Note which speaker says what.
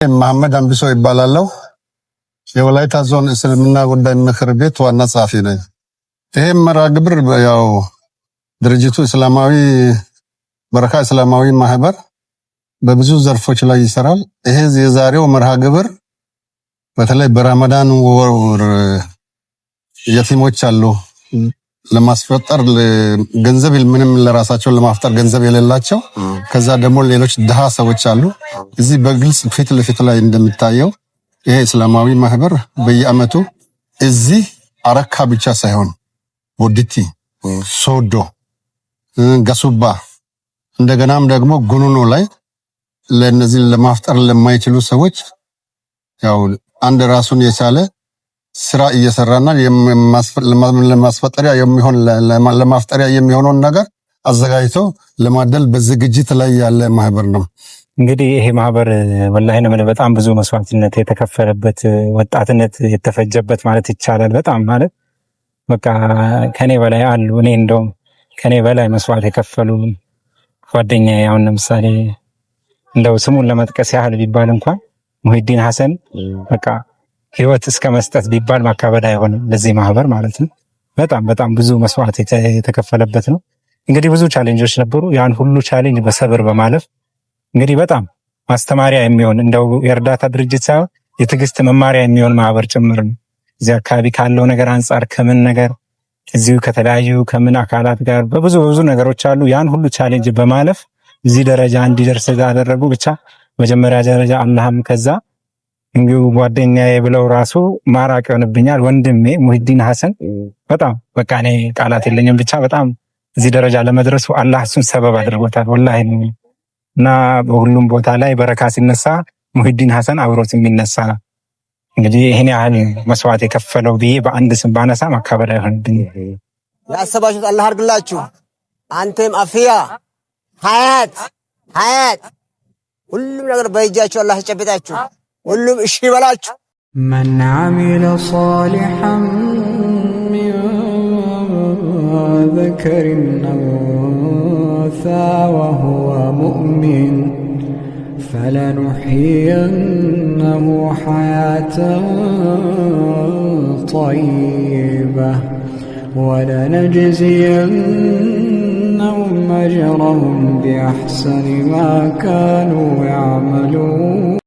Speaker 1: መሐመድ አንብሶ ይባላልው የወላይታ ዞን እስልምና ጉዳይ ምክር ቤት ዋና ጸሐፊ ነኝ። ይሄም መርሃ ግብር ያው ድርጅቱ እስላማዊ በረካ እስላማዊ ማህበር በብዙ ዘርፎች ላይ ይሰራል። ይሄ የዛሬው መርሃ ግብር በተለይ በረመዳን ወር የቲሞች አሉ ለማስፈጠር ገንዘብ ምንም ለራሳቸው ለማፍጠር ገንዘብ የሌላቸው ከዛ ደግሞ ሌሎች ድሃ ሰዎች አሉ። እዚህ በግልጽ ፊት ለፊት ላይ እንደምታየው ይሄ እስላማዊ ማህበር በየአመቱ እዚህ አረካ ብቻ ሳይሆን ቦዲቲ፣ ሶዶ፣ ጋሱባ እንደገናም ደግሞ ጉኑኖ ላይ ለነዚህ ለማፍጠር ለማይችሉ ሰዎች ያው አንድ ራሱን የቻለ ስራ እየሰራና ለማስፈጠሪያ የሚሆን ለማፍጠሪያ የሚሆነውን ነገር አዘጋጅቶ ለማደል በዝግጅት ላይ ያለ ማህበር ነው።
Speaker 2: እንግዲህ ይሄ ማህበር ወላሂ ነው በጣም ብዙ መስዋዕትነት የተከፈለበት ወጣትነት የተፈጀበት ማለት ይቻላል። በጣም ማለት በቃ ከኔ በላይ አሉ። እኔ እንደውም ከኔ በላይ መስዋዕት የከፈሉ ጓደኛዬ አሁን ለምሳሌ እንደው ስሙን ለመጥቀስ ያህል ቢባል እንኳን ሙሂዲን ሐሰን በቃ ህይወት እስከ መስጠት ቢባል ማካበድ አይሆንም ለዚህ ማህበር ማለት ነው። በጣም ብዙ መስዋዕት የተከፈለበት ነው። እንግዲህ ብዙ ቻሌንጆች ነበሩ። ያን ሁሉ ቻሌንጅ በሰብር በማለፍ እንግዲህ በጣም ማስተማሪያ የሚሆን እንደው የእርዳታ ድርጅት ሳይሆን የትዕግስት መማሪያ የሚሆን ማህበር ጭምር ነው። እዚህ አካባቢ ካለው ነገር አንጻር ከምን ነገር እዚሁ ከተለያዩ ከምን አካላት ጋር በብዙ ነገሮች አሉ። ያን ሁሉ ቻሌንጅ በማለፍ እዚህ ደረጃ እንዲደርስ ያደረጉ ብቻ መጀመሪያ ደረጃ አላህም ከዛ እንግዲህ ጓደኛዬ ብለው ራሱ ማራቅ ይሆንብኛል ወንድሜ ሙሂዲን ሐሰን በጣም በቃ እኔ ቃላት የለኝም። ብቻ በጣም እዚህ ደረጃ ለመድረሱ አላህ እሱን ሰበብ አድርጎታል ወላሂ። እና በሁሉም ቦታ ላይ በረካ ሲነሳ ሙሂዲን ሐሰን አብሮት የሚነሳ እንግዲህ ይሄን ያህል መስዋዕት የከፈለው ብዬ በአንድ ስም ባነሳ ማካበድ አይሆንብኝ።
Speaker 3: ያሰባችሁት አላህ አድርግላችሁ። አንተም አፍያ ሀያት ሁሉም ነገር በእጃችሁ አላህ ይጨብጣችሁ። ሁሉም እሺ በላችሁ።
Speaker 4: መን አሚለ ሷሊሐን ሚን ዘከሪን አው ኡንሳ ወሁወ ሙእሚን ፈለኑሕይየነሁ ሐያተን ጠይበህ ወለነጅዚየነሁም አጅረሁም ቢአሕሰኒ ማ ካኑ ያዕመሉን